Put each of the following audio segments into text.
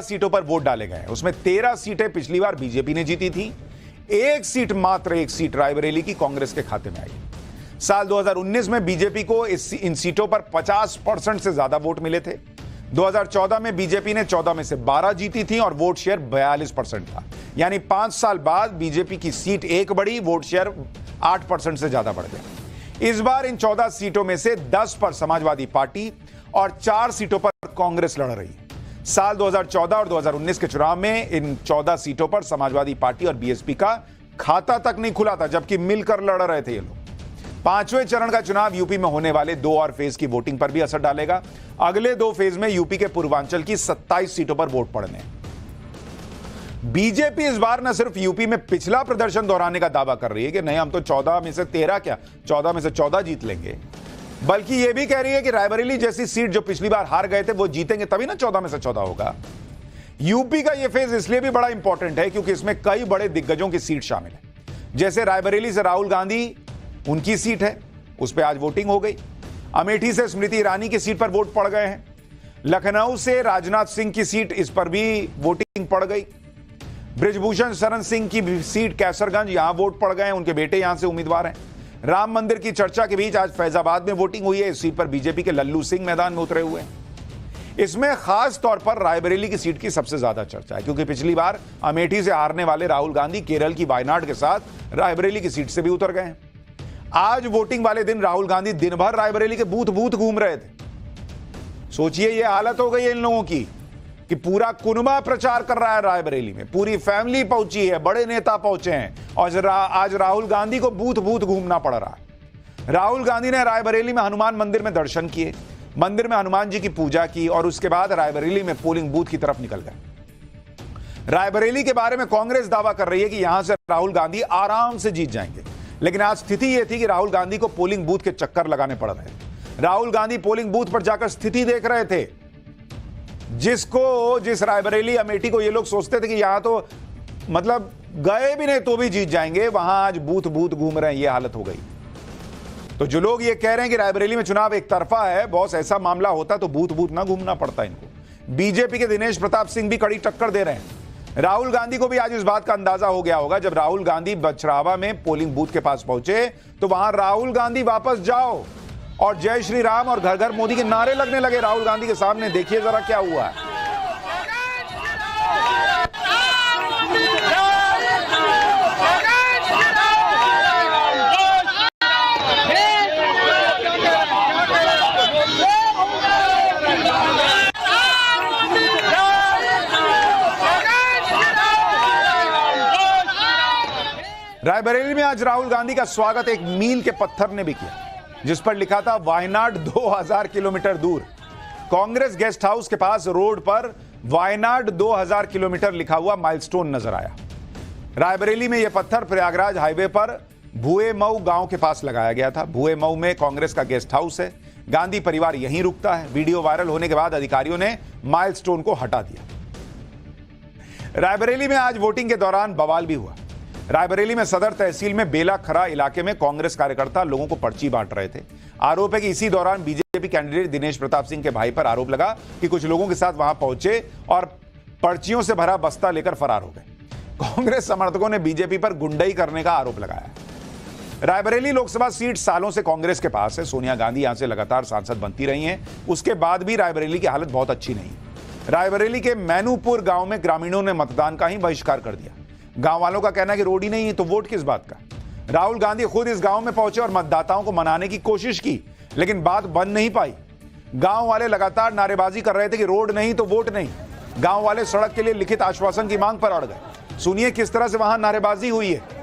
सीटों पर वोट डाले गए। उसमें 13 सीटें पिछली बार बीजेपी ने जीती थी, मात्र एक सीट रायबरेली की कांग्रेस के खाते में आई। साल 2019 में बीजेपी को इन सीटों पर 50% से ज्यादा वोट मिले थे। 2014 में बीजेपी ने 14 में से 12 जीती थी और वोट शेयर 42% था। यानी 5 साल बाद बीजेपी की सीट एक बढ़ी, वोट शेयर 8% से ज्यादा बढ़ गया। इस बार इन 14 सीटों में से 10 पर समाजवादी पार्टी और 4 सीटों पर कांग्रेस लड़ रही है। साल 2014 और 2019 के चुनाव में इन 14 सीटों पर समाजवादी पार्टी और बीएसपी का खाता तक नहीं खुला था, जबकि मिलकर लड़ रहे थे ये लोग। 5वें चरण का चुनाव यूपी में होने वाले 2 और फेज की वोटिंग पर भी असर डालेगा। अगले 2 फेज में यूपी के पूर्वांचल की 27 सीटों पर वोट पड़ने। बीजेपी इस बार न सिर्फ यूपी में पिछला प्रदर्शन दोहराने का दावा कर रही है कि नहीं हम तो 14 में से 13 क्या 14 में से 14 जीत लेंगे, बल्कि यह भी कह रही है कि रायबरेली जैसी सीट जो पिछली बार हार गए थे वो जीतेंगे, तभी ना 14 में से 14 होगा। यूपी का यह फेज इसलिए भी बड़ा इंपॉर्टेंट है क्योंकि इसमें कई बड़े दिग्गजों की सीट शामिल है। जैसे रायबरेली से राहुल गांधी, उनकी सीट है, उस पर आज वोटिंग हो गई। अमेठी से स्मृति ईरानी की सीट पर वोट पड़ गए हैं। लखनऊ से राजनाथ सिंह की सीट, इस पर भी वोटिंग पड़ गई। बृजभूषण शरण सिंह की सीट कैसरगंज, यहां वोट पड़ गए हैं, उनके बेटे यहां से उम्मीदवार हैं। राम मंदिर की चर्चा के बीच आज फैजाबाद में वोटिंग हुई है। इस सीट पर बीजेपी के लल्लू सिंह मैदान में उतरे हुए हैं। इसमें खास तौर पर रायबरेली की सीट की सबसे ज्यादा चर्चा है क्योंकि पिछली बार अमेठी से हारने वाले राहुल गांधी केरल की वायनाड के साथ रायबरेली की सीट से भी उतर गए हैं। आज वोटिंग वाले दिन राहुल गांधी दिन भर रायबरेली के बूथ बूथ घूम रहे थे। सोचिए ये हालत हो गई है इन लोगों की कि पूरा कुनबा प्रचार कर रहा है रायबरेली में, पूरी फैमिली पहुंची है, बड़े नेता पहुंचे हैं और आज राहुल गांधी को बूथ बूथ घूमना पड़ रहा है। राहुल गांधी ने रायबरेली में हनुमान मंदिर में दर्शन किए, मंदिर में हनुमान जी की पूजा की और उसके बाद रायबरेली में पोलिंग बूथ की तरफ निकल गए। रायबरेली के बारे में कांग्रेस दावा कर रही है कि यहां से राहुल गांधी आराम से जीत जाएंगे, लेकिन आज स्थिति यह थी कि राहुल गांधी को पोलिंग बूथ के चक्कर लगाने पड़ रहे थे। राहुल गांधी पोलिंग बूथ पर जाकर स्थिति देख रहे थे। जिस रायबरेली अमेठी को ये लोग सोचते थे कि यहां तो मतलब गए भी नहीं तो भी जीत जाएंगे, वहां आज बूथ बूथ घूम रहे हैं, ये हालत हो गई। तो जो लोग ये कह रहे हैं कि रायबरेली में चुनाव एक तरफा है, बॉस ऐसा मामला होता तो बूथ बूथ ना घूमना पड़ता इनको। बीजेपी के दिनेश प्रताप सिंह भी कड़ी टक्कर दे रहे हैं। राहुल गांधी को भी आज इस बात का अंदाजा हो गया होगा जब राहुल गांधी बछरावा में पोलिंग बूथ के पास पहुंचे तो वहां राहुल गांधी वापस जाओ और जय श्री राम और घर घर मोदी के नारे लगने लगे राहुल गांधी के सामने। देखिए जरा क्या हुआ है। रायबरेली में आज राहुल गांधी का स्वागत एक मील के पत्थर ने भी किया जिस पर लिखा था वायनाड 2000 किलोमीटर दूर। कांग्रेस गेस्ट हाउस के पास रोड पर वायनाड 2000 किलोमीटर लिखा हुआ माइलस्टोन नजर आया। रायबरेली में यह पत्थर प्रयागराज हाईवे पर भुएमऊ गांव के पास लगाया गया था। भुएमऊ में कांग्रेस का गेस्ट हाउस है, गांधी परिवार यहीं रुकता है। वीडियो वायरल होने के बाद अधिकारियों ने माइलस्टोन को हटा दिया। रायबरेली में आज वोटिंग के दौरान बवाल भी हुआ। रायबरेली में सदर तहसील में बेला खरा इलाके में कांग्रेस कार्यकर्ता लोगों को पर्ची बांट रहे थे। आरोप है कि इसी दौरान बीजेपी कैंडिडेट दिनेश प्रताप सिंह के भाई पर आरोप लगा कि कुछ लोगों के साथ वहां पहुंचे और पर्चियों से भरा बस्ता लेकर फरार हो गए। कांग्रेस समर्थकों ने बीजेपी पर गुंडई करने का आरोप लगाया। रायबरेली लोकसभा सीट सालों से कांग्रेस के पास है। सोनिया गांधी यहां से लगातार सांसद बनती रही हैं, उसके बाद भी रायबरेली की हालत बहुत अच्छी नहीं। रायबरेली के मैनूपुर गांव में ग्रामीणों ने मतदान का ही बहिष्कार कर दिया। गांव वालों का कहना है कि रोड ही नहीं है तो वोट किस बात का। राहुल गांधी खुद इस गांव में पहुंचे और मतदाताओं को मनाने की कोशिश की, लेकिन बात बन नहीं पाई। गांव वाले लगातार नारेबाजी कर रहे थे कि रोड नहीं तो वोट नहीं। गांव वाले सड़क के लिए लिखित आश्वासन की मांग पर अड़ गए। सुनिए किस तरह से वहां नारेबाजी हुई है।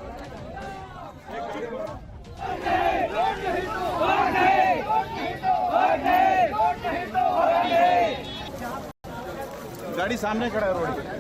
गाड़ी सामने खड़ा है रोड पे।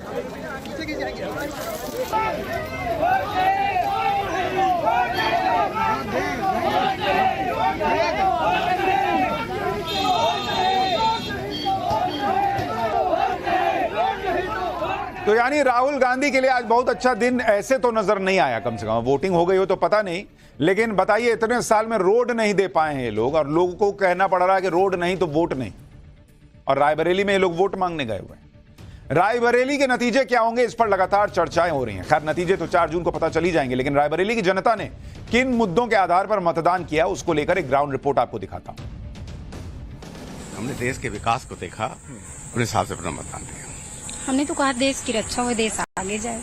तो यानी राहुल गांधी के लिए आज बहुत अच्छा दिन ऐसे तो नजर नहीं आया। कम से कम वोटिंग हो गई हो तो पता नहीं, लेकिन बताइए इतने साल में रोड नहीं दे पाए हैं ये लोग और लोगों को कहना पड़ रहा है कि रोड नहीं तो वोट नहीं, और रायबरेली में ये लोग वोट मांगने गए हुए हैं। रायबरेली के नतीजे क्या होंगे, इस पर लगातार चर्चाएं हो रही हैं। खैर, नतीजे तो 4 जून को पता चली जाएंगे, लेकिन रायबरेली की जनता ने किन मुद्दों के आधार पर मतदान किया, उसको लेकर एक ग्राउंड रिपोर्ट आपको दिखाता हूं। हमने देश के विकास को देखा, उस हिसाब से अपना मतदान दिया। हमने तो कहा देश की रक्षा हो, देश आगे जाए,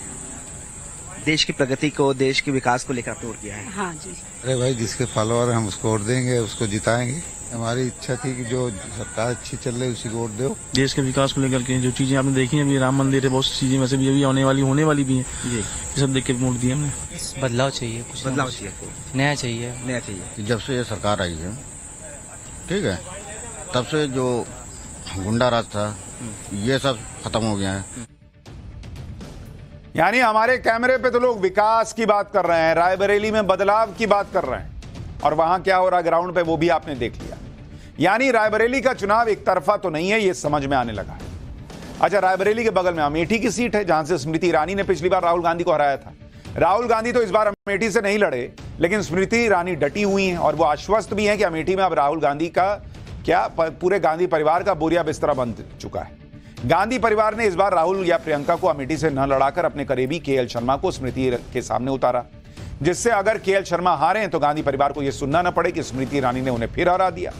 देश की प्रगति को, देश के विकास को लेकर आपने वोट किया है। हाँ जी। अरे भाई, जिसके फॉलोअर हम उसको वोट देंगे, उसको जिताएंगे। हमारी इच्छा थी कि जो सरकार अच्छी चल रही उसी को वोट दो। देश के विकास को लेकर के जो चीजें आपने देखी हैं, अभी राम मंदिर है, बहुत सी चीजें वैसे भी अभी आने वाली होने वाली भी हैं जी, ये सब देख के वोट दिया हमने। बदलाव चाहिए, कुछ बदलाव चाहिए, नया चाहिए, नया चाहिए। जब से ये सरकार आई है, ठीक है, तब से जो गुंडा राज था ये सब खत्म हो गया है। यानी हमारे कैमरे पे तो लोग विकास की बात कर रहे हैं, रायबरेली में बदलाव की बात कर रहे हैं, और वहां क्या हो रहा है ग्राउंड पे वो भी आपने देख लिया। यानी रायबरेली का चुनाव एक तरफा तो नहीं है, ये समझ में आने लगा है। अच्छा, रायबरेली के बगल में अमेठी की सीट है, जहां से स्मृति ईरानी ने पिछली बार राहुल गांधी को हराया था। राहुल गांधी तो इस बार अमेठी से नहीं लड़े, लेकिन स्मृति ईरानी डटी हुई हैं और वो आश्वस्त भी हैं कि अमेठी में अब राहुल गांधी का क्या, पूरे गांधी परिवार का बोरिया बिस्तरा बन चुका है। गांधी परिवार ने इस बार राहुल या प्रियंका को अमेठी से न लड़ाकर अपने करीबी केएल शर्मा को स्मृति के सामने उतारा, जिससे अगर केएल शर्मा हारे तो गांधी परिवार को यह सुनना न पड़े कि स्मृति ईरानी ने उन्हें फिर हरा दिया।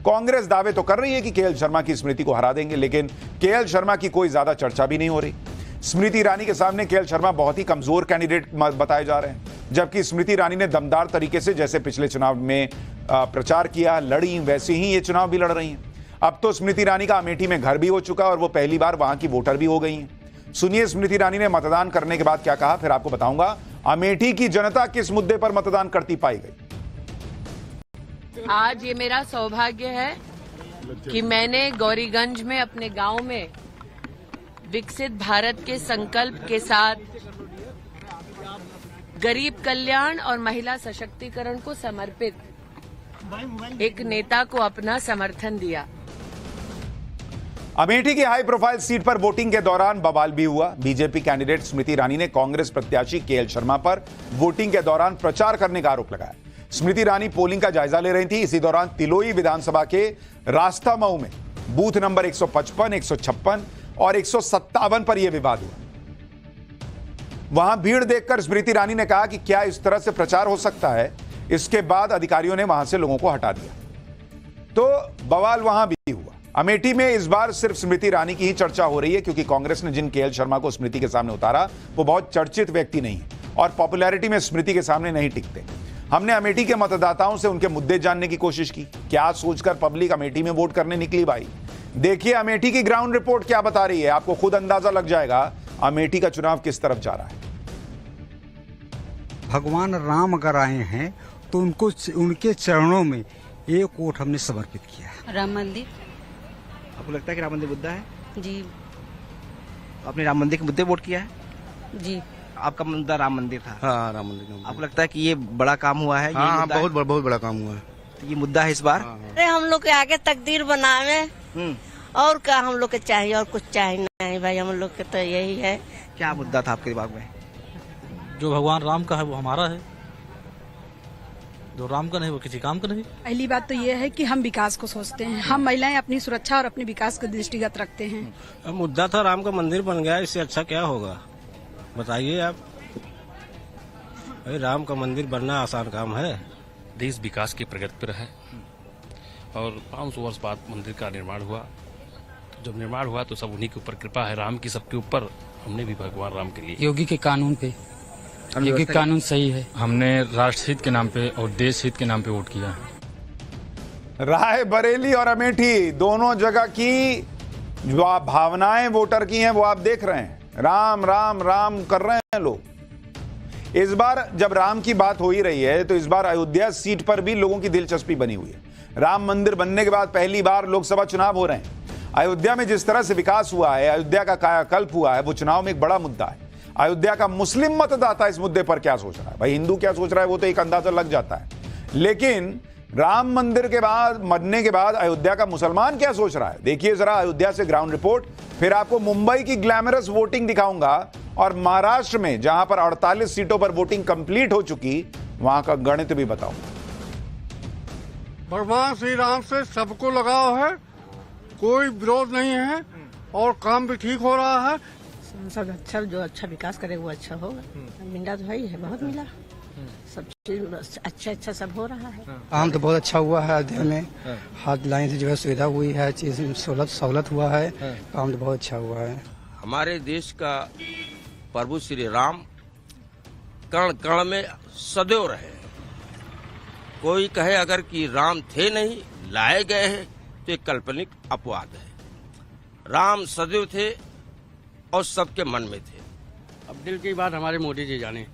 कांग्रेस दावे तो कर रही है कि केएल शर्मा की स्मृति को हरा देंगे, लेकिन केएल शर्मा की कोई ज्यादा चर्चा भी नहीं हो रही। स्मृति ईरानी के सामने केएल शर्मा बहुत ही कमजोर कैंडिडेट बताए जा रहे हैं, जबकि स्मृति ईरानी ने दमदार तरीके से, जैसे पिछले चुनाव में प्रचार किया, लड़ी, वैसे ही ये चुनाव भी लड़ रही हैं। अब तो स्मृति ईरानी का अमेठी में घर भी हो चुका और वो पहली बार वहां की वोटर भी हो गई हैं। सुनिए स्मृति ईरानी ने मतदान करने के बाद क्या कहा, फिर आपको बताऊंगा अमेठी की जनता किस मुद्दे पर मतदान करती पाई गई। आज ये मेरा सौभाग्य है कि मैंने गौरीगंज में अपने गांव में विकसित भारत के संकल्प के साथ गरीब कल्याण और महिला सशक्तिकरण को समर्पित एक नेता को अपना समर्थन दिया। अमेठी की हाई प्रोफाइल सीट पर वोटिंग के दौरान बवाल भी हुआ। बीजेपी कैंडिडेट स्मृति ईरानी ने कांग्रेस प्रत्याशी केएल शर्मा पर वोटिंग के दौरान प्रचार करने का आरोप लगाया। स्मृति ईरानी पोलिंग का जायजा ले रही थी। इसी दौरान तिलोई विधानसभा के रास्ता मऊ में बूथ नंबर 155, 156 और 157 पर यह विवाद हुआ। वहां भीड़ देखकर स्मृति ईरानी ने कहा कि क्या इस तरह से प्रचार हो सकता है। इसके बाद अधिकारियों ने वहां से लोगों को हटा दिया, तो बवाल वहां भी हुआ। अमेठी में इस बार सिर्फ स्मृति ईरानी की ही चर्चा हो रही है, क्योंकि कांग्रेस ने जिन केएल शर्मा को स्मृति के सामने उतारा वो बहुत चर्चित व्यक्ति नहीं है और पॉपुलैरिटी में स्मृति के सामने नहीं टिकते। हमने अमेठी के मतदाताओं से उनके मुद्दे जानने की कोशिश की, क्या सोचकर पब्लिक अमेठी में वोट करने निकली भाई। देखिए अमेठी की ग्राउंड रिपोर्ट क्या बता रही है, आपको खुद अंदाजा लग जाएगा अमेठी का चुनाव किस तरफ जा रहा है। भगवान राम अगर आए हैं तो उनको, उनके चरणों में एक वोट हमने समर्पित किया। राम मंदिर। आपको लगता है कि राम मंदिर मुद्दा है? जी। आपने राम मंदिर के मुद्दे वोट किया है? जी। आपका मुद्दा राम मंदिर था? हाँ, राम मंदिर। आपको लगता है कि ये बड़ा काम हुआ है? हाँ, बहुत बड़ा काम हुआ है। तो ये मुद्दा है इस बार? अरे हम लोग के आगे तकदीर बनावे, और क्या हम लोग के चाहिए, और कुछ चाहिए नहीं भाई, हम लोग के तो यही है। क्या मुद्दा था आपके दिमाग में? जो भगवान राम का है वो हमारा है, जो राम का नहीं वो किसी काम का नहीं। पहली बात तो ये है कि हम विकास को सोचते हैं, हम महिलाएं अपनी सुरक्षा और अपने विकास को दृष्टिगत रखते हैं। मुद्दा था राम का मंदिर बन गया, इससे अच्छा क्या होगा बताइए आप। भाई राम का मंदिर बनना आसान काम है। देश विकास की प्रगति पर है और 500 वर्ष बाद मंदिर का निर्माण हुआ। तो जब निर्माण हुआ तो सब उन्हीं के ऊपर कृपा है, राम की सबके ऊपर। हमने भी भगवान राम के लिए योगी के कानून पे, योगी कानून सही है। हमने राष्ट्र हित के नाम पे और देश हित के नाम पे वोट किया। रायबरेली और अमेठी दोनों जगह की जो आप भावनाएं वोटर की हैं वो आप देख रहे हैं। राम राम राम कर रहे हैं लोग। इस बार जब राम की बात हो ही रही है तो इस बार अयोध्या सीट पर भी लोगों की दिलचस्पी बनी हुई है। राम मंदिर बनने के बाद पहली बार लोकसभा चुनाव हो रहे हैं। अयोध्या में जिस तरह से विकास हुआ है, अयोध्या का कायाकल्प हुआ है, वो चुनाव में एक बड़ा मुद्दा है। अयोध्या का मुस्लिम मतदाता इस मुद्दे पर क्या सोच रहा है, भाई हिंदू क्या सोच रहा है वो तो एक अंदाजा लग जाता है, लेकिन राम मंदिर के बाद बनने के बाद अयोध्या का मुसलमान क्या सोच रहा है। देखिए जरा अयोध्या से ग्राउंड रिपोर्ट, फिर आपको मुंबई की ग्लैमरस वोटिंग दिखाऊंगा और महाराष्ट्र में जहां पर 48 सीटों पर वोटिंग कंप्लीट हो चुकी, वहां का गणित भी बताऊंगा। भगवान श्री राम से सबको लगाव है, कोई विरोध नहीं है, और काम भी ठीक हो रहा है। सब अच्छा, जो अच्छा विकास करे वो अच्छा होगा। मिला तो है बहुत मिला, सब चीज अच्छा सब हो रहा है। काम तो बहुत अच्छा हुआ है अयोध्या में, हाथ लाइन से जो है सुविधा हुई है, चीज सहूलत हुआ है, काम तो बहुत अच्छा हुआ है। हमारे देश का प्रभु श्री राम कण कण में सदैव रहे। कोई कहे अगर कि राम थे नहीं, लाए गए हैं, तो एक काल्पनिक अपवाद है। राम सदैव थे और सबके मन में थे। अब दिल की बात हमारे मोदी जी जाने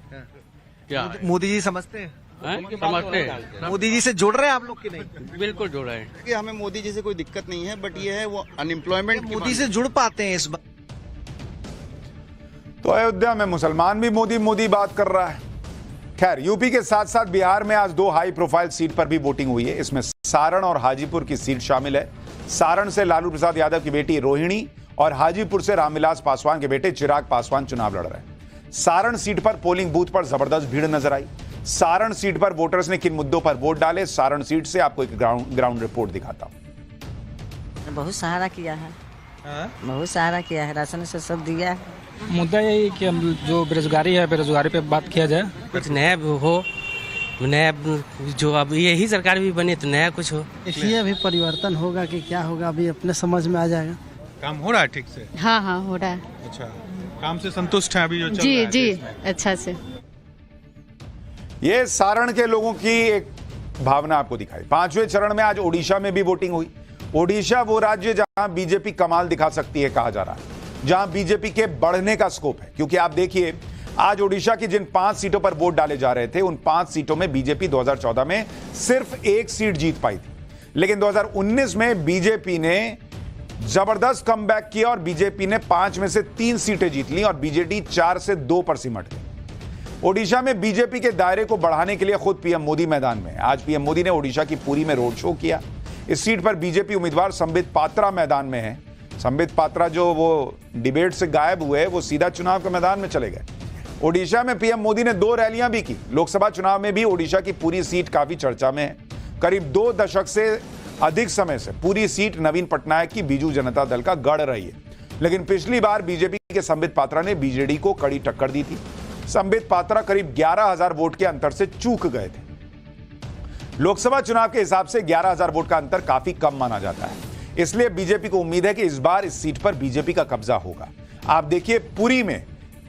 क्या है? मोदी जी समझते हैं? समझते हैं। मोदी जी से जुड़ रहे हैं आप लोग कि नहीं? बिल्कुल जुड़ रहे हैं। कि हमें मोदी जी से कोई दिक्कत नहीं है, बट ये है वो अनएम्प्लॉयमेंट मोदी से जुड़ पाते हैं इस बार? तो अयोध्या में मुसलमान भी मोदी मोदी बात कर रहा है। खैर, यूपी के साथ साथ बिहार में आज 2 हाई प्रोफाइल सीट पर भी वोटिंग हुई है। इसमें सारण और हाजीपुर की सीट शामिल है। सारण से लालू प्रसाद यादव की बेटी रोहिणी और हाजीपुर से रामविलास पासवान के बेटे चिराग पासवान चुनाव लड़ रहे हैं। सारण सीट पर पोलिंग बूथ पर जबरदस्त भीड़ नजर आई। सारण सीट पर वोटर्स ने किन मुद्दों पर वोट डाले, सारण सीट से आपको एक ग्राउंड रिपोर्ट दिखाता हूं। बहुत सहारा किया है, बहुत सहारा किया है, राशन से सब दिया है। मुद्दा यही कि हम जो बेरोजगारी है, बेरोजगारी पे बात किया जाए, कुछ नया हो, नया जो अब यही सरकार भी बने तो नया कुछ हो। देखिए अभी परिवर्तन होगा कि क्या होगा, अभी अपने समझ में आ जाएगा। काम हो रहा है ठीक से? हाँ हो रहा है। अच्छा, काम से संतुष्ट है अभी जो चल जी रहा है जी देश में? अच्छा से। ये सारण के लोगों की एक भावना आपको दिखाई। 5वें चरण में आज ओडिशा में भी वोटिंग हुई। ओडिशा वो राज्य जहां बीजेपी कमाल दिखा सकती है कहा जा रहा है, जहां बीजेपी के बढ़ने का स्कोप है। क्योंकि आप देखिए, आज ओडिशा की जिन 5 सीटों पर वोट डाले जा रहे थे, उन 5 सीटों में बीजेपी 2014 में सिर्फ 1 सीट जीत पाई थी। लेकिन 2019 में बीजेपी ने जबरदस्त कमबैक किया और बीजेपी ने 5 में से 3 सीटें जीत ली और बीजेडी 4 से 2 पर सिमट गई। ओडिशा में बीजेपी के दायरे को बढ़ाने के लिए खुद पीएम मोदी मैदान में। आज पीएम मोदी ने ओडिशा की पुरी में रोड शो किया। इस सीट पर बीजेपी उम्मीदवार संबित पात्रा मैदान में है। संबित पात्रा जो वो डिबेट से गायब हुए, वो सीधा चुनाव के मैदान में चले गए। ओडिशा में पीएम मोदी ने 2 रैलियां भी की। लोकसभा चुनाव में भी ओडिशा की पूरी सीट काफी चर्चा में है। करीब 2 दशक से अधिक समय से पूरी सीट नवीन पटनायक की बीजू जनता दल का गढ़ रही है। लेकिन पिछली बार बीजेपी के संबित पात्रा ने बीजेडी को कड़ी टक्कर दी थी। संबित पात्रा करीब 11,000 वोट के अंतर से चूक गए थे। लोकसभा चुनाव के हिसाब से 11,000 वोट का अंतर काफी कम माना जाता है। इसलिए बीजेपी को उम्मीद है कि इस बार इस सीट पर बीजेपी का कब्जा होगा। आप देखिए, पुरी में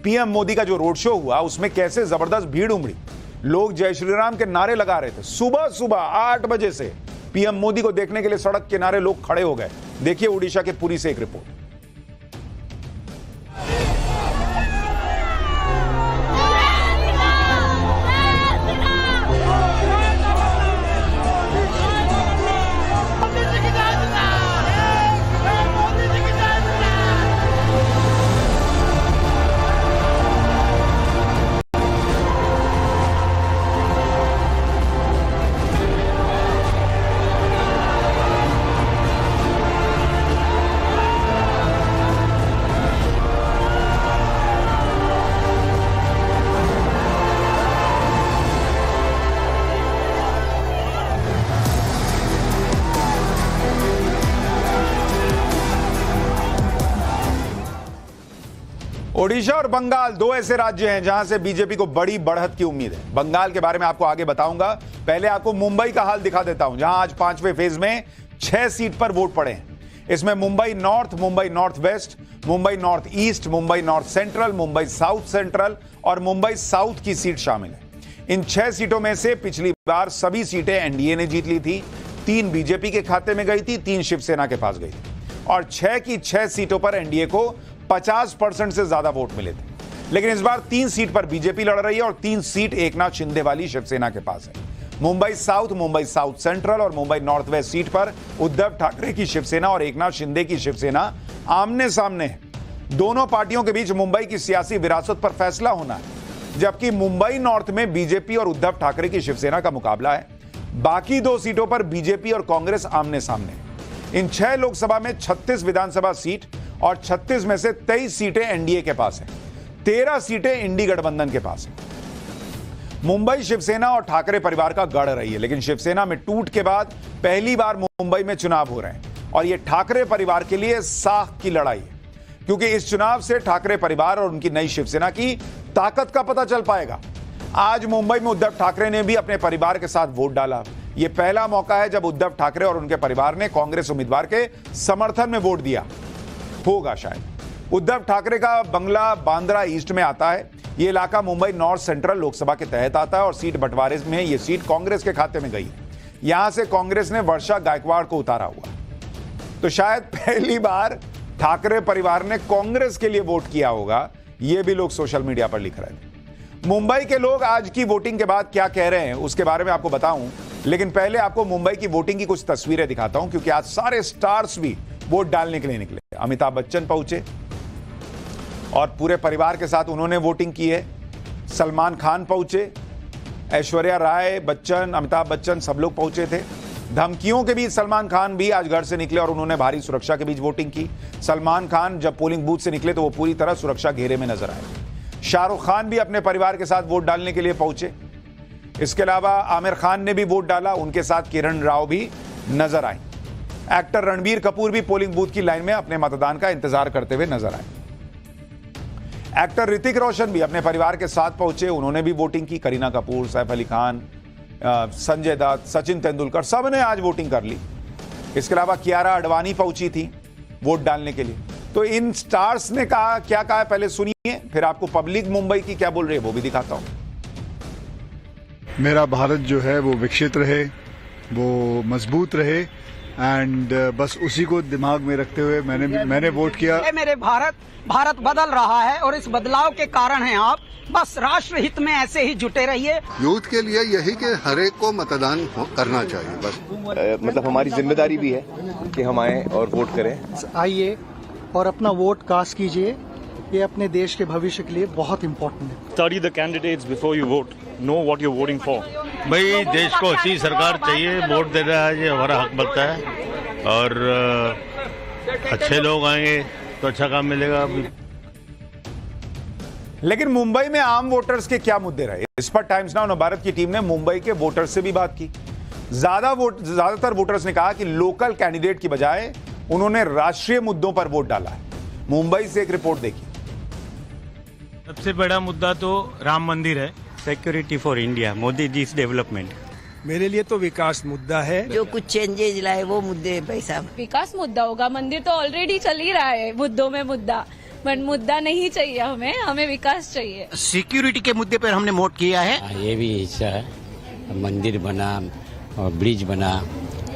पीएम मोदी का जो रोड शो हुआ, उसमें कैसे जबरदस्त भीड़ उमड़ी। लोग जय श्री राम के नारे लगा रहे थे। सुबह सुबह 8 बजे से पीएम मोदी को देखने के लिए सड़क किनारे लोग खड़े हो गए। देखिए ओडिशा के पुरी से एक रिपोर्ट। ओडिशा और बंगाल 2 ऐसे राज्य हैं जहां से बीजेपी को बड़ी बढ़त की उम्मीद है। बंगाल के बारे में आपको आगे बताऊंगा। पहले आपको मुंबई का हाल दिखा देता हूं, जहां आज 5वें फेज में 6 सीट पर वोट पड़े हैं। इसमें Mumbai north, Mumbai north west, Mumbai north east, Mumbai north central, Mumbai south central और मुंबई साउथ की सीट शामिल है। इन 6 सीटों में से पिछली बार सभी सीटें एनडीए ने जीत ली थी। 3 बीजेपी के खाते में गई थी, 3 शिवसेना के पास गई थी और 6 की 6 सीटों पर एनडीए को 50% से ज्यादा वोट मिले थे। लेकिन इस बार 3 सीट पर बीजेपी लड़ रही है और 3 सीट एकनाथ शिंदे वाली शिवसेना के पास है। मुंबई साउथ सेंट्रल और मुंबई नॉर्थ वेस्ट सीट पर उद्धव ठाकरे की शिवसेना और एकनाथ शिंदे की शिवसेना आमने सामने है। दोनों पार्टियों के बीच मुंबई की सियासी विरासत पर फैसला होना है, जबकि मुंबई नॉर्थ में बीजेपी और उद्धव ठाकरे की शिवसेना का मुकाबला है। बाकी 2 सीटों पर बीजेपी और कांग्रेस आमने सामने है। इन 6 लोकसभा में 36 विधानसभा सीट और 36 में से 23 सीटें एनडीए के पास है, 13 सीटें इंडी गठबंधन के पास है। मुंबई शिवसेना और ठाकरे परिवार का गढ़ रही है, लेकिन शिवसेना में टूट के बाद पहली बार मुंबई में चुनाव हो रहे हैं और यह ठाकरे परिवार के लिए साख की लड़ाई है। क्योंकि इस चुनाव से ठाकरे परिवार और उनकी नई शिवसेना की ताकत का पता चल पाएगा। आज मुंबई में उद्धव ठाकरे ने भी अपने परिवार के साथ वोट डाला। यह पहला मौका है जब उद्धव ठाकरे और उनके परिवार ने कांग्रेस उम्मीदवार के समर्थन में वोट दिया होगा। शायद उद्धव ठाकरे का बंगला बांद्रा ईस्ट में आता है। यह इलाका मुंबई नॉर्थ सेंट्रल लोकसभा के तहत आता है और सीट बंटवारे में यह सीट कांग्रेस के खाते में गई। यहां से कांग्रेस ने वर्षा गायकवाड़ को उतारा हुआ, तो शायद पहली बार ठाकरे परिवार ने कांग्रेस के लिए वोट किया होगा। यह भी लोग सोशल मीडिया पर लिख रहे थे। मुंबई के लोग आज की वोटिंग के बाद क्या कह रहे हैं उसके बारे में आपको बताऊं, लेकिन पहले आपको मुंबई की वोटिंग की कुछ तस्वीरें दिखाता हूं, क्योंकि आज सारे स्टार्स भी वोट डालने के लिए निकले। अमिताभ बच्चन पहुंचे और पूरे परिवार के साथ उन्होंने वोटिंग की है। सलमान खान पहुंचे, ऐश्वर्या राय बच्चन, अमिताभ बच्चन सब लोग पहुंचे थे। धमकियों के बीच सलमान खान भी आज घर से निकले और उन्होंने भारी सुरक्षा के बीच वोटिंग की। सलमान खान जब पोलिंग बूथ से निकले तो वो पूरी तरह सुरक्षा घेरे में नजर आए। शाहरुख खान भी अपने परिवार के साथ वोट डालने के लिए पहुंचे। इसके अलावा आमिर खान ने भी वोट डाला, उनके साथ किरण राव भी नजर आई। एक्टर रणबीर कपूर भी पोलिंग बूथ की लाइन में अपने मतदान का इंतजार करते हुए नजर आए। एक्टर ऋतिक रोशन भी अपने परिवार के साथ पहुंचे, उन्होंने भी वोटिंग की। करीना कपूर, सैफ अली खान, संजय दत्त, सचिन तेंदुलकर सब ने आज वोटिंग कर ली। इसके अलावा कियारा आडवाणी पहुंची थी वोट डालने के लिए। तो इन स्टार्स ने कहा, क्या कहा पहले सुनिए, फिर आपको पब्लिक मुंबई की क्या बोल रही है वो भी दिखाता हूं। मेरा भारत जो है वो विकसित रहे, वो मजबूत रहे, एंड बस उसी को दिमाग में रखते हुए मैंने वोट किया। मेरे भारत बदल रहा है और इस बदलाव के कारण हैं आप। बस राष्ट्र हित में ऐसे ही जुटे रहिए। यूथ के लिए यही कि हर एक को मतदान करना चाहिए। बस मतलब हमारी जिम्मेदारी भी है कि हम आए और वोट करें। आइए और अपना वोट कास्ट कीजिए, ये अपने देश के भविष्य के लिए बहुत इम्पोर्टेंट है। Study the candidates before you vote. Know what you're voting for. भाई देश को अच्छी सरकार चाहिए, वोट देना है ये हमारा हक बनता है और अच्छे लोग आएंगे तो अच्छा काम मिलेगा। लेकिन मुंबई में आम वोटर्स के क्या मुद्दे रहे, इस पर टाइम्स नाउ नवभारत की टीम ने मुंबई के वोटर्स से भी बात की। ज्यादातर वोटर्स ने कहा कि लोकल कैंडिडेट की बजाय उन्होंने राष्ट्रीय मुद्दों पर वोट डाला है। मुंबई से एक रिपोर्ट देखी। सबसे बड़ा मुद्दा तो राम मंदिर है। Security for India, Modi ji development. मेरे लिए तो विकास मुद्दा है। जो कुछ चेंजेज लाए वो मुद्दे है भाई साहब। विकास मुद्दा होगा, मंदिर तो ऑलरेडी चल ही रहा है मुद्दों में मुद्दा, बट मुद्दा नहीं चाहिए हमें विकास चाहिए। सिक्योरिटी के मुद्दे पर हमने वोट किया है। ये भी हिस्सा है, मंदिर बना और ब्रिज बना,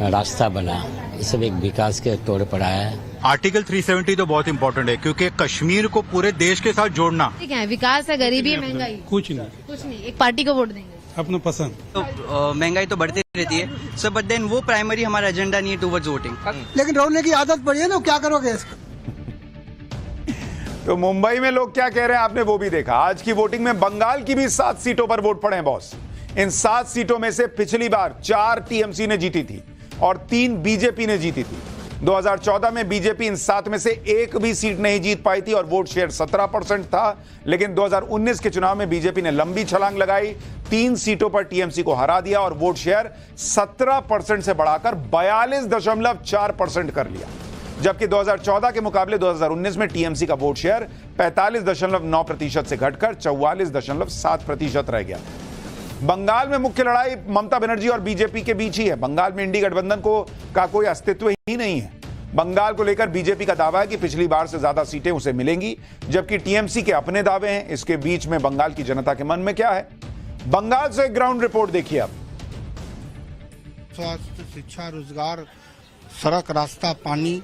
रास्ता बना, ये सब एक विकास के तौर पर आया है। आर्टिकल 370 तो बहुत इम्पोर्टेंट है क्योंकि कश्मीर को पूरे देश के साथ जोड़ना। ठीक है, विकास है, गरीबी है, महंगाई कुछ नहीं, एक पार्टी को वोट देंगे अपना पसंद। तो महंगाई तो बढ़ती रहती है सब, बट देन वो प्राइमरी हमारा एजेंडा नहीं है टुवर्ड्स वोटिंग। लेकिन रोने की आदत पड़ी है ना, क्या करोगे इसको? तो मुंबई में लोग क्या कह रहे हैं आपने वो भी देखा। आज की वोटिंग में बंगाल की भी 7 सीटों पर वोट पड़े हैं बॉस। इन 7 सीटों में से पिछली बार 4 टीएमसी ने जीती थी और 3 बीजेपी ने जीती थी। 2014 में बीजेपी इन 7 में से एक भी सीट नहीं जीत पाई थी और वोट शेयर 17% था। लेकिन 2019 के चुनाव में बीजेपी ने लंबी छलांग लगाई, 3 सीटों पर टीएमसी को हरा दिया और वोट शेयर 17% से बढ़ाकर 42.4% कर लिया। जबकि 2014 के मुकाबले 2019 में टीएमसी का वोट शेयर 45.9% से घटकर 44.7% रह गया। बंगाल में मुख्य लड़ाई ममता बनर्जी और बीजेपी के बीच ही है। बंगाल में इंडी गठबंधन का कोई अस्तित्व ही नहीं है। बंगाल को लेकर बीजेपी का दावा है कि पिछली बार से ज्यादा सीटें उसे मिलेंगी, जबकि टीएमसी के अपने दावे हैं। इसके बीच में बंगाल की जनता के मन में क्या है, बंगाल से एक ग्राउंड रिपोर्ट देखिए आप। स्वास्थ्य, शिक्षा, रोजगार, सड़क, रास्ता, पानी,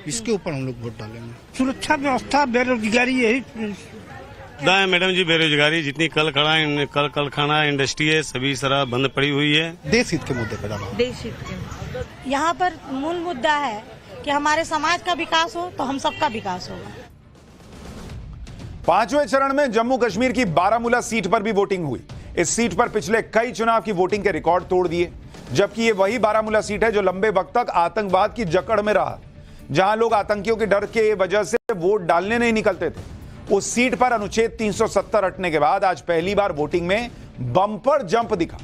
इसके ऊपर हम लोग वोट डालेंगे। सुरक्षा व्यवस्था, बेरोजगारी, यही दाएं मैडम जी। बेरोजगारी जितनी कल खाना इंडस्ट्री है सभी सारा बंद पड़ी हुई है। देश हित के मुद्दे पर डाला। देश हित के यहाँ पर मूल मुद्दा है कि हमारे समाज का विकास हो तो हम सबका विकास होगा। 5वें चरण में जम्मू कश्मीर की बारामूला सीट पर भी वोटिंग हुई। इस सीट पर पिछले कई चुनाव की वोटिंग के रिकॉर्ड तोड़ दिए, जबकि ये वही बारामूला सीट है जो लंबे वक्त तक आतंकवाद की जकड़ में रहा, जहां लोग आतंकियों के डर के वजह से वोट डालने नहीं निकलते थे। उस सीट पर अनुच्छेद 370 हटने के बाद आज पहली बार वोटिंग में बम्पर जंप दिखा।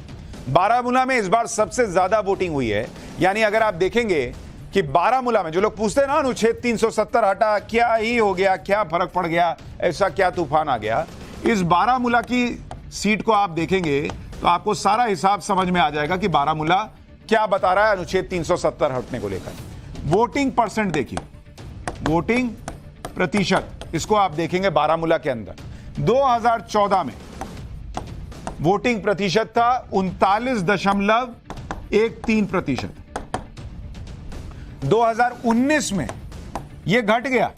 बारामूला में इस बार सबसे ज्यादा वोटिंग हुई है। यानी अगर आप देखेंगे कि बारामूला में जो लोग पूछते हैं ना अनुच्छेद 370 हटा, क्या ही हो गया, क्या फर्क पड़ गया, ऐसा क्या तूफान आ गया, इस बारामूला की सीट को आप देखेंगे तो आपको सारा हिसाब समझ में आ जाएगा कि बारामूला क्या बता रहा है अनुच्छेद 370 हटने को लेकर। वोटिंग परसेंट देखिए, वोटिंग प्रतिशत, इसको आप देखेंगे बारामूला के अंदर 2014 में वोटिंग प्रतिशत था 39.13%। 2019 में यह घट गया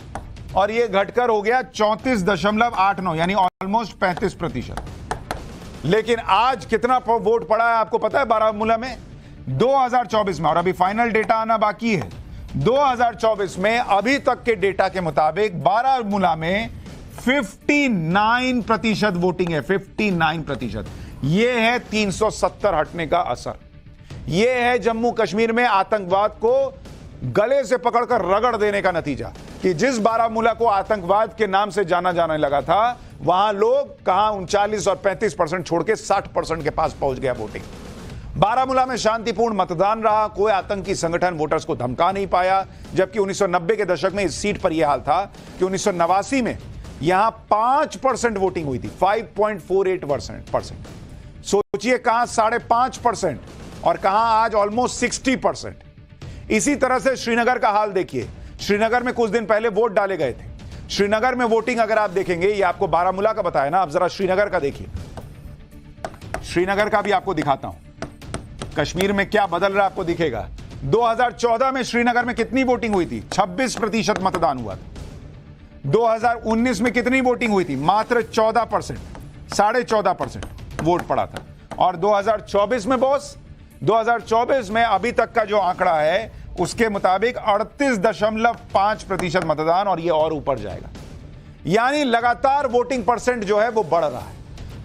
और यह घटकर हो गया 34.89, यानी ऑलमोस्ट 35%। लेकिन आज कितना वोट पड़ा है आपको पता है बारामूला में? 2024 में, और अभी फाइनल डेटा आना बाकी है, 2024 में अभी तक के डेटा के मुताबिक बारामूला में 59% वोटिंग है, 59%। यह है 370 हटने का असर। यह है जम्मू कश्मीर में आतंकवाद को गले से पकड़कर रगड़ देने का नतीजा, कि जिस बारामूला को आतंकवाद के नाम से जाना जाने लगा था, वहां लोग कहां 39 और 35% छोड़ के 60% के पास पहुंच गया वोटिंग। बारामूला में शांतिपूर्ण मतदान रहा, कोई आतंकी संगठन वोटर्स को धमका नहीं पाया, जबकि 1990 के दशक में इस सीट पर यह हाल था कि 1989 में यहां 5% वोटिंग हुई थी, 5.48%। सोचिए कहां 5.5% और कहां आज ऑलमोस्ट 60%। इसी तरह से श्रीनगर का हाल देखिए, श्रीनगर में कुछ दिन पहले वोट डाले गए थे। श्रीनगर में वोटिंग अगर आप देखेंगे, ये आपको बारामूला का बताया ना, अब जरा श्रीनगर का देखिए, श्रीनगर का भी आपको दिखाता हूं, कश्मीर में क्या बदल रहा है आपको दिखेगा। 2014 में श्रीनगर में कितनी वोटिंग हुई थी? 26% मतदान हुआ था। 2019 में कितनी वोटिंग हुई थी? मात्र 14%, 14.5% वोट पड़ा था। और 2024 में बॉस, 2024 में अभी तक का जो आंकड़ा है उसके मुताबिक 38.5% मतदान, और ये और ऊपर जाएगा। यानी लगातार वोटिंग परसेंट जो है वो बढ़ रहा है।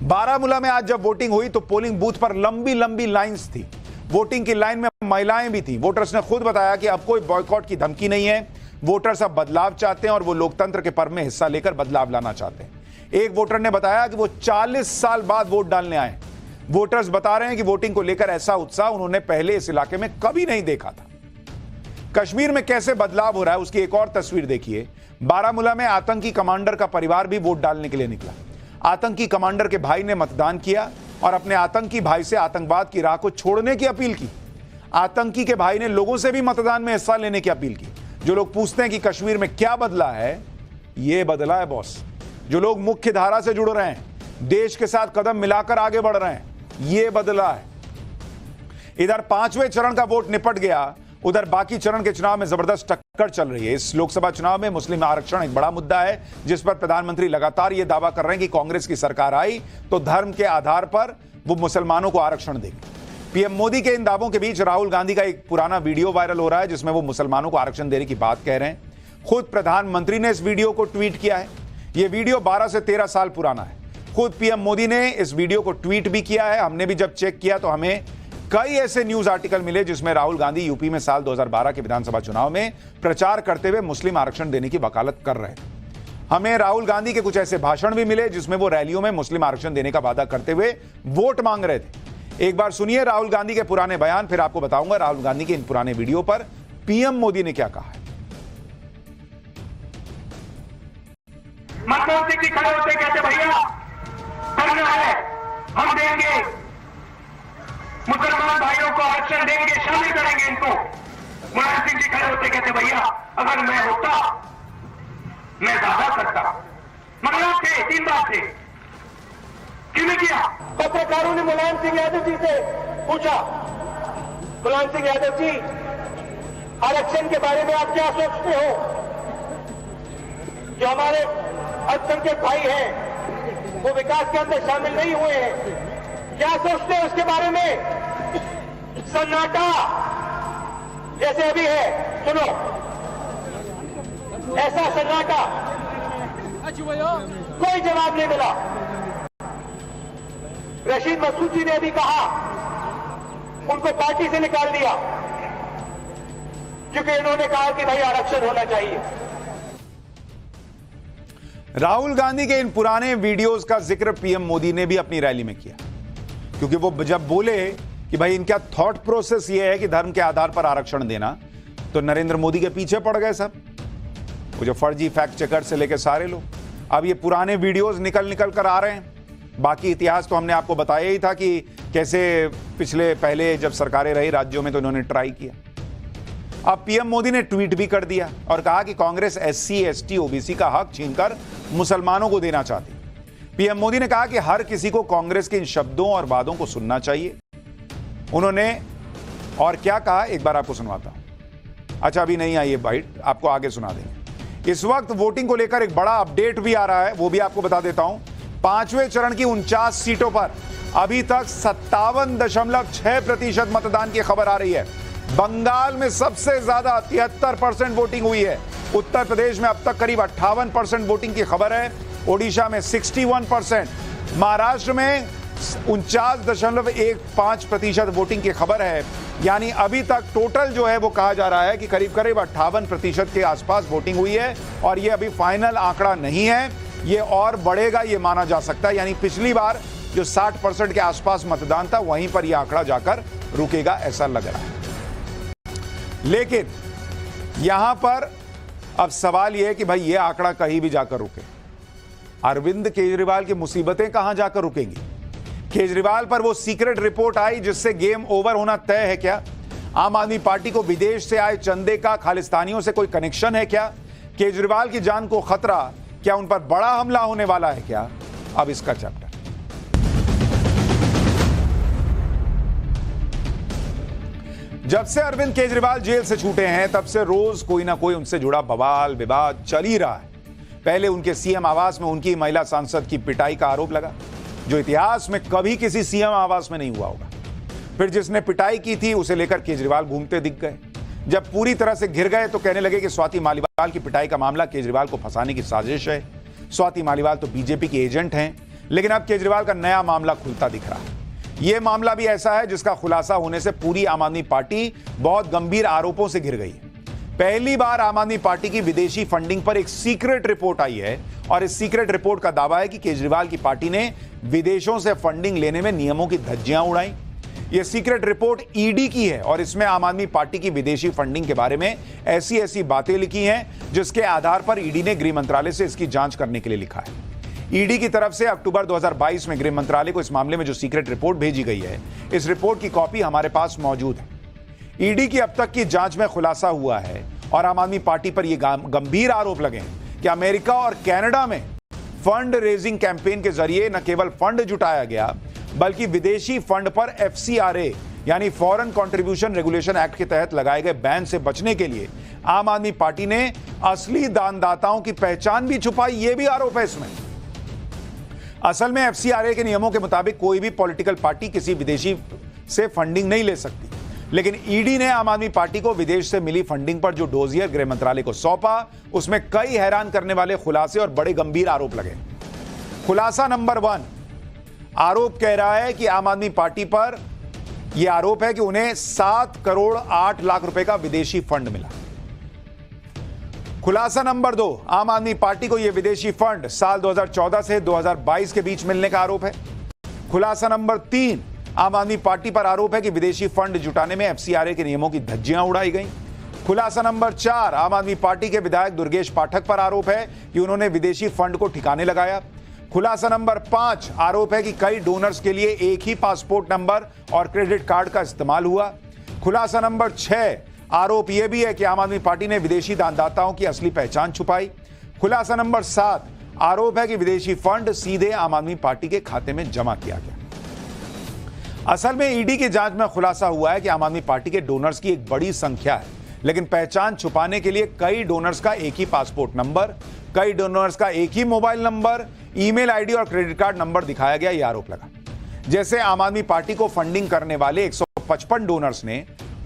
बारामूला में आज जब वोटिंग हुई तो पोलिंग बूथ पर लंबी लंबी लाइंस थी, वोटिंग की लाइन में महिलाएं भी थी। वोटर्स ने खुद बताया कि अब कोई बॉयकॉट की धमकी नहीं है, वोटर्स अब बदलाव चाहते हैं और वो लोकतंत्र के पर्व में हिस्सा लेकर बदलाव लाना चाहते हैं। एक वोटर ने बताया कि वो 40 साल बाद वोट डालने आए। वोटर्स बता रहे हैं कि वोटिंग को लेकर ऐसा उत्साह उन्होंने पहले इस इलाके में कभी नहीं देखा था। कश्मीर में कैसे बदलाव हो रहा है उसकी एक और तस्वीर देखिए। बारामूला में आतंकी कमांडर का परिवार भी वोट डालने के लिए निकला। आतंकी कमांडर के भाई ने मतदान किया और अपने आतंकी भाई से आतंकवाद की राह को छोड़ने की अपील की। आतंकी के भाई ने लोगों से भी मतदान में हिस्सा लेने की अपील की। जो लोग पूछते हैं कि कश्मीर में क्या बदला है, यह बदला है बॉस। जो लोग मुख्य धारा से जुड़ रहे हैं, देश के साथ कदम मिलाकर आगे बढ़ रहे हैं, यह बदला है। इधर 5वें चरण का वोट निपट गया, उधर बाकी चरण के चुनाव में जबरदस्त टक्कर चल रही है। इस लोकसभा चुनाव में मुस्लिम आरक्षण एक बड़ा मुद्दा है, जिस पर प्रधानमंत्री लगातार यह दावा कर रहे हैं कि कांग्रेस की सरकार आई तो धर्म के आधार पर वो मुसलमानों को आरक्षण देगी। पीएम मोदी के इन दावों के बीच राहुल गांधी का एक पुराना वीडियो वायरल हो रहा है, जिसमें वो मुसलमानों को आरक्षण देने की बात कह रहे हैं। खुद प्रधानमंत्री ने इस वीडियो को ट्वीट किया है। यह वीडियो 12 से 13 साल पुराना है। खुद पीएम मोदी ने इस वीडियो को ट्वीट भी किया है। हमने भी जब चेक किया तो हमें कई ऐसे न्यूज आर्टिकल मिले जिसमें राहुल गांधी यूपी में साल 2012 के विधानसभा चुनाव में प्रचार करते हुए मुस्लिम आरक्षण देने की वकालत कर रहे थे। हमें राहुल गांधी के कुछ ऐसे भाषण भी मिले जिसमें वो रैलियों में मुस्लिम आरक्षण देने का वादा करते हुए वोट मांग रहे थे। एक बार सुनिए राहुल गांधी के पुराने बयान, फिर आपको बताऊंगा राहुल गांधी के इन पुराने वीडियो पर पीएम मोदी ने क्या कहा है। मनमोहन सिंह जी खड़े होते कहते भैया करना है, हम देंगे, मुसलमान भाइयों को आरक्षण देंगे, शामिल करेंगे इनको। मनमोहन सिंह जी खड़े होते कहते भैया अगर मैं होता मैं ज्यादा करता। मगर थे 3 बार थे, क्यों नहीं किया? पत्रकारों ने मुलायम सिंह यादव जी से पूछा, मुलायम सिंह यादव जी आरक्षण के बारे में आप क्या सोचते हो? जो हमारे अल्पसंख्यक भाई हैं वो विकास के अंदर शामिल नहीं हुए हैं, क्या सोचते हैं उसके बारे में? सन्नाटा जैसे अभी है, सुनो, ऐसा सन्नाटा, कोई जवाब नहीं मिला। रशीद मसूद जी ने भी कहा उनको पार्टी से निकाल दिया क्योंकि इन्होंने कहा कि भाई आरक्षण होना चाहिए। राहुल गांधी के इन पुराने वीडियोस का जिक्र पीएम मोदी ने भी अपनी रैली में किया, क्योंकि वो जब बोले कि भाई इनका थॉट प्रोसेस ये है कि धर्म के आधार पर आरक्षण देना, तो नरेंद्र मोदी के पीछे पड़ गए सब, वो जो फर्जी फैक्ट चेकर से लेकर सारे लोग। अब ये पुराने वीडियोस निकल कर आ रहे हैं। बाकी इतिहास तो हमने आपको बताया ही था कि कैसे पहले जब सरकारें रही राज्यों में तो इन्होंने ट्राई किया। अब पीएम मोदी ने ट्वीट भी कर दिया और कहा कि कांग्रेस SC ST OBC का हक छीनकर मुसलमानों को देना चाहती। पीएम मोदी ने कहा कि हर किसी को कांग्रेस के इन शब्दों और वादों को सुनना चाहिए। उन्होंने और क्या कहा एक बार आपको सुनवाता हूं। अच्छा अभी नहीं आई ये बाइट, आपको आगे सुना देंगे। इस वक्त वोटिंग को लेकर एक बड़ा अपडेट भी आ रहा है, वो भी आपको बता देता हूं। 5वें चरण की 49 सीटों पर अभी तक 57.6% मतदान की खबर आ रही है। बंगाल में सबसे ज्यादा 73% वोटिंग हुई है। उत्तर प्रदेश में अब तक करीब 58% वोटिंग की खबर है। ओडिशा में 61%, महाराष्ट्र में 49.15% वोटिंग की खबर है। यानी अभी तक टोटल जो है वो कहा जा रहा है कि करीब 58% के आसपास वोटिंग हुई है और ये अभी फाइनल आंकड़ा नहीं है, ये और बढ़ेगा ये माना जा सकता है। यानी पिछली बार जो 60% के आसपास मतदान था वहीं पर यह आंकड़ा जाकर रुकेगा ऐसा लग रहा है। लेकिन यहां पर अब सवाल यह है कि भाई ये आंकड़ा कहीं भी जाकर रुके, अरविंद केजरीवाल की मुसीबतें कहां जाकर रुकेंगी? केजरीवाल पर वो सीक्रेट रिपोर्ट आई जिससे गेम ओवर होना तय है क्या? आम आदमी पार्टी को विदेश से आए चंदे का खालिस्तानियों से कोई कनेक्शन है क्या? केजरीवाल की जान को खतरा, क्या उन पर बड़ा हमला होने वाला है क्या? अब इसका चैप्टर। जब से अरविंद केजरीवाल जेल से छूटे हैं तब से रोज कोई ना कोई उनसे जुड़ा बवाल विवाद चल ही रहा है। पहले उनके सीएम आवास में उनकी महिला सांसद की पिटाई का आरोप लगा, जो इतिहास में कभी किसी सीएम आवास में नहीं हुआ होगा। फिर जिसने पिटाई की थी उसे लेकर केजरीवाल घूमते दिख गए। जब पूरी तरह से घिर गए तो कहने लगे कि स्वाति मालीवाल की पिटाई का मामला केजरीवाल को फंसाने की साजिश है। स्वाति मालीवाल तो बीजेपी की एजेंट हैं। लेकिन अब केजरीवाल का नया मामला खुलता दिख रहा है। यह मामला भी ऐसा है जिसका खुलासा होने से पूरी आम आदमी पार्टी बहुत गंभीर आरोपों से घिर गई है। पहली बार आम आदमी पार्टी की विदेशी फंडिंग पर एक सीक्रेट रिपोर्ट आई है और इस सीक्रेट रिपोर्ट का दावा है कि केजरीवाल की पार्टी ने विदेशों से फंडिंग लेने में नियमों की धज्जियां उड़ाई। यह सीक्रेट रिपोर्ट ईडी की है और इसमें आम आदमी पार्टी की विदेशी फंडिंग के बारे में ऐसी बातें लिखी हैं जिसके आधार पर ईडी ने गृह मंत्रालय से इसकी जांच करने के लिए लिखा है। ईडी की तरफ से अक्टूबर 2022 में गृह मंत्रालय को इस मामले में जो सीक्रेट रिपोर्ट भेजी गई है, इस रिपोर्ट की कॉपी हमारे पास मौजूद है। ईडी की अब तक की जांच में खुलासा हुआ है और आम आदमी पार्टी पर यह गंभीर आरोप लगे हैं कि अमेरिका और कनाडा में फंड रेजिंग कैंपेन के जरिए न केवल फंड जुटाया गया बल्कि विदेशी फंड पर FCRA यानी फॉरेन कंट्रीब्यूशन रेगुलेशन एक्ट के तहत लगाए गए बैन से बचने के लिए आम आदमी पार्टी ने असली दानदाताओं की पहचान भी छुपाई। यह भी आरोप है इसमें। असल में FCRA के नियमों के मुताबिक कोई भी पॉलिटिकल पार्टी किसी विदेशी से फंडिंग नहीं ले सकती, लेकिन ईडी ने आम आदमी पार्टी को विदेश से मिली फंडिंग पर जो डोजियर गृह मंत्रालय को सौंपा उसमें कई हैरान करने वाले खुलासे और बड़े गंभीर आरोप लगे। खुलासा नंबर 1, आरोप कह रहा है कि आम आदमी पार्टी पर यह आरोप है कि उन्हें 7 करोड़ 8 लाख रुपए का विदेशी फंड मिला। खुलासा नंबर 2, आम आदमी पार्टी को यह विदेशी फंड साल 2014 से 2022 के बीच मिलने का आरोप है। खुलासा नंबर 3, आम आदमी पार्टी पर आरोप है कि विदेशी फंड जुटाने में FCRA के नियमों की धज्जियां उड़ाई गई। खुलासा नंबर 4, आम आदमी पार्टी के विधायक दुर्गेश पाठक पर आरोप है कि उन्होंने विदेशी फंड को ठिकाने लगाया। खुलासा नंबर 5, आरोप है कि कई डोनर्स के लिए एक ही पासपोर्ट नंबर और क्रेडिट कार्ड का इस्तेमाल हुआ। खुलासा नंबर 6, आरोप यह भी है कि आम आदमी पार्टी ने विदेशी दानदाताओं की असली पहचान छुपाई। खुलासा नंबर 7, आरोप है कि विदेशी फंड सीधे आम आदमी पार्टी के खाते में जमा किया गया। असल में ईडी की जांच में खुलासा हुआ है कि आम आदमी पार्टी के डोनर्स की एक बड़ी संख्या है, लेकिन पहचान छुपाने के लिए कई डोनर्स का एक ही पासपोर्ट नंबर, कई डोनर्स का एक ही मोबाइल नंबर, ईमेल आईडी और क्रेडिट कार्ड नंबर दिखाया गया, यह आरोप लगा। जैसे आम आदमी पार्टी को फंडिंग करने वाले 155 डोनर्स ने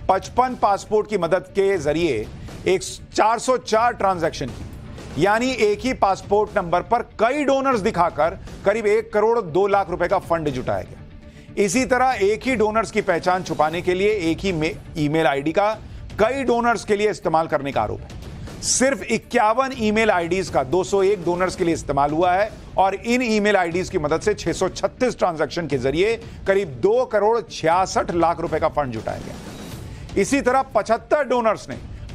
55 पासपोर्ट की मदद के जरिए 404 ट्रांजैक्शन की, यानी एक ही पासपोर्ट नंबर पर कई डोनर्स दिखाकर करीब 1 करोड़ 2 लाख रुपए का फंड जुटाया गया। इसी तरह एक ही डोनर्स की पहचान छुपाने के लिए एक ही ईमेल आईडी का कई डोनर्स के लिए इस्तेमाल करने का आरोप है। सिर्फ 51 ईमेल आईडीज का 201 डोनर्स के लिए इस्तेमाल हुआ है और इन ईमेल आईडीज की मदद से 636 ट्रांजैक्शन के जरिए करीब 2 करोड़ 66 लाख रुपए का फंड जुटाया गया। इसी तरह 75 डोनर्स ने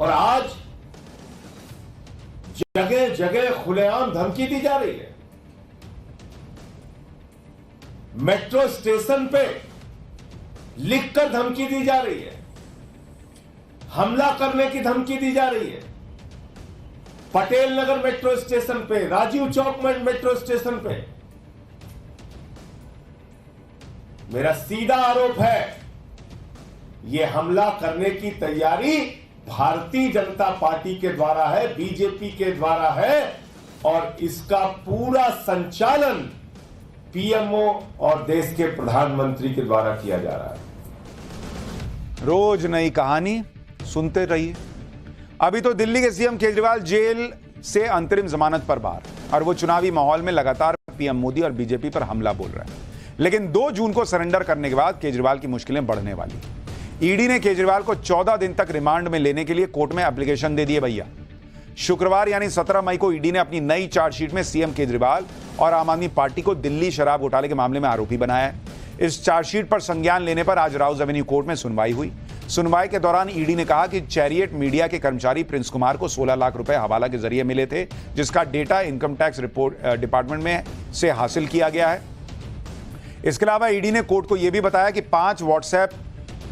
और आज जगह जगह खुलेआम धमकी दी जा रही है। मेट्रो स्टेशन पे लिखकर धमकी दी जा रही है, हमला करने की धमकी दी जा रही है। पटेल नगर मेट्रो स्टेशन पे, राजीव चौक मेट्रो स्टेशन पे। मेरा सीधा आरोप है, यह हमला करने की तैयारी भारतीय जनता पार्टी के द्वारा है, बीजेपी के द्वारा है, और इसका पूरा संचालन पीएमओ और देश के प्रधानमंत्री के द्वारा किया जा रहा है। रोज नई कहानी सुनते रहिए। अभी तो दिल्ली के सीएम केजरीवाल जेल से अंतरिम जमानत पर बाहर, और वो चुनावी माहौल में लगातार पीएम मोदी और बीजेपी पर हमला बोल रहे हैं। लेकिन 2 जून को सरेंडर करने के बाद केजरीवाल की मुश्किलें बढ़ने वाली। ईडी ने केजरीवाल को 14 दिन तक रिमांड में लेने के लिए कोर्ट में एप्लीकेशन दे दिए भैया। शुक्रवार यानी 17 मई को ईडी ने अपनी नई चार्जशीट में सीएम केजरीवाल और आम आदमी पार्टी को दिल्ली शराब घोटाले के मामले में आरोपी बनाया है। इस चार्जशीट पर संज्ञान लेने पर आज राउज एवेन्यू कोर्ट में सुनवाई हुई। सुनवाई के दौरान ईडी ने कहा कि चैरियट मीडिया के कर्मचारी प्रिंस कुमार को 16 लाख रुपए हवाला के जरिए मिले थे, जिसका data income tax report department में से हासिल किया गया है। इसके अलावा ईडी ने कोर्ट को यह भी बताया कि 5 व्हाट्सएप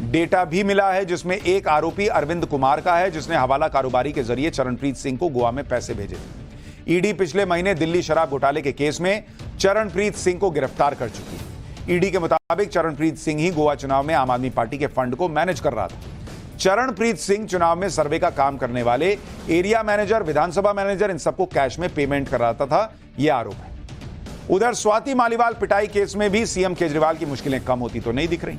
डेटा भी मिला है, जिसमें एक आरोपी अरविंद कुमार का है, जिसने हवाला कारोबारी के जरिए चरणप्रीत सिंह को गोवा में पैसे भेजे थे। ईडी पिछले महीने दिल्ली शराब घोटाले के केस में चरणप्रीत सिंह को गिरफ्तार कर चुकी है। ईडी के मुताबिक चरणप्रीत सिंह ही गोवा चुनाव में आम आदमी पार्टी के फंड को मैनेज कर रहा था। चरणप्रीत सिंह चुनाव में सर्वे का काम करने वाले एरिया मैनेजर, विधानसभा मैनेजर, इन सबको कैश में पेमेंट कराता था, यह आरोप है। उधर स्वाति मालीवाल पिटाई केस में भी सीएम केजरीवाल की मुश्किलें कम होती तो नहीं दिख रही।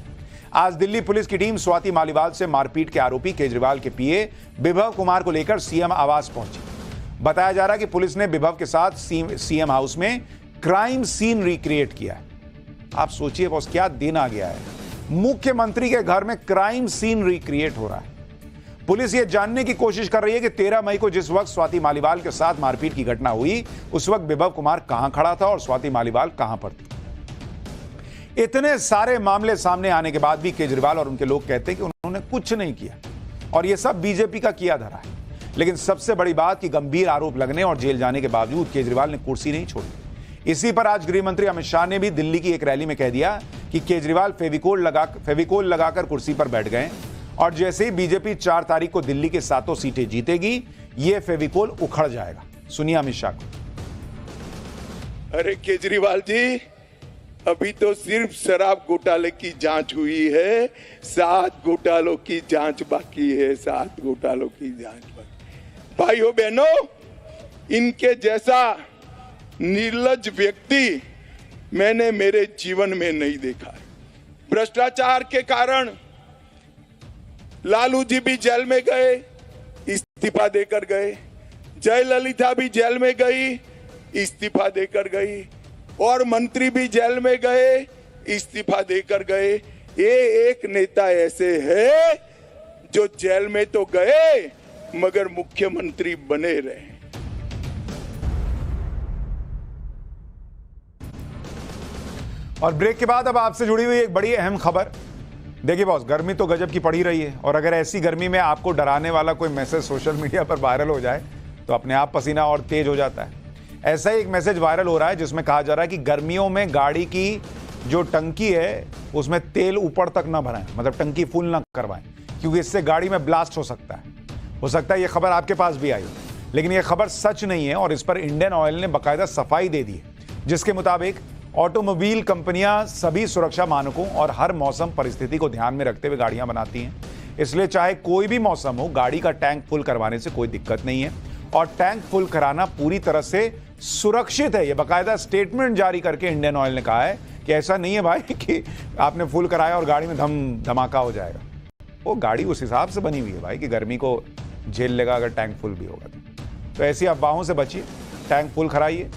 आज दिल्ली पुलिस की टीम स्वाति मालीवाल से मारपीट के आरोपी केजरीवाल के पीए विभव कुमार को लेकर सीएम आवास पहुंची। बताया जा रहा है कि पुलिस ने विभव के साथ सीएम हाउस में क्राइम सीन रिक्रिएट किया है। आप सोचिए बॉस, क्या दिन आ गया है, मुख्यमंत्री के घर में क्राइम सीन रिक्रिएट हो रहा है। पुलिस यह जानने की कोशिश कर रही है कि 13 मई को जिस वक्त स्वाति मालीवाल के साथ मारपीट की घटना हुई, उस वक्त विभव कुमार कहां खड़ा था और स्वाति मालीवाल कहां पर थी। इतने सारे मामले सामने आने के बाद भी केजरीवाल और उनके लोग कहते हैं कि उन्होंने कुछ नहीं किया और यह सब बीजेपी का किया धरा है। लेकिन सबसे बड़ी बात कि गंभीर आरोप लगने और जेल जाने के बावजूद केजरीवाल ने कुर्सी नहीं छोड़ी। इसी पर आज गृह मंत्री अमित शाह ने भी दिल्ली की एक रैली में कह दिया कि केजरीवाल फेविकोल लगाकर कुर्सी पर बैठ गए और जैसे ही बीजेपी 4 तारीख को दिल्ली के 7 सीटें जीतेगी, यह फेविकोल उखड़ जाएगा। सुनिए अमित शाह को। अरे केजरीवाल जी, अभी तो सिर्फ शराब घोटाले की जांच हुई है, 7 घोटालों की जांच बाकी है, 7 घोटालों की जांच बाकी। भाइयों बहनों, इनके जैसा निर्लज्ज व्यक्ति मैंने मेरे जीवन में नहीं देखा है। भ्रष्टाचार के कारण लालू जी भी जेल में गए, इस्तीफा देकर गए। जयललिता भी जेल में गई, इस्तीफा देकर गई, और मंत्री भी जेल में गए, इस्तीफा देकर गए। ये एक नेता ऐसे है जो जेल में तो गए मगर मुख्यमंत्री बने रहे। और ब्रेक के बाद अब आपसे जुड़ी हुई एक बड़ी अहम खबर। देखिए बॉस, गर्मी तो गजब की पड़ी रही है और अगर ऐसी गर्मी में आपको डराने वाला कोई मैसेज सोशल मीडिया पर वायरल हो जाए तो अपने आप पसीना और तेज हो जाता है। ऐसा ही एक मैसेज वायरल हो रहा है जिसमें कहा जा रहा है कि गर्मियों में गाड़ी की जो टंकी है उसमें तेल ऊपर तक ना भराएं, मतलब टंकी फुल ना करवाएं, क्योंकि इससे गाड़ी में ब्लास्ट हो सकता है ये खबर आपके पास भी आई, लेकिन ये खबर सच नहीं है और इस पर इंडियन ऑयल ने बाकायदा सफाई दे दी है, जिसके मुताबिक ऑटोमोबाइल कंपनियां सभी सुरक्षा मानकों और हर मौसम परिस्थिति को ध्यान में रखते हुए गाड़ियां बनाती हैं। इसलिए चाहे कोई भी मौसम हो, गाड़ी का टैंक फुल करवाने से कोई दिक्कत नहीं है और टैंक फुल कराना पूरी तरह से सुरक्षित है। ये बाकायदा स्टेटमेंट जारी करके इंडियन ऑयल ने कहा है कि ऐसा नहीं है भाई कि आपने फुल कराया और गाड़ी में धमाका हो जाएगा। वो गाड़ी उस हिसाब से बनी हुई है भाई कि गर्मी को झेल लेगा अगर टैंक फुल भी होगा तो ऐसी अफवाहों से बचिए, टैंक फुल कराइए।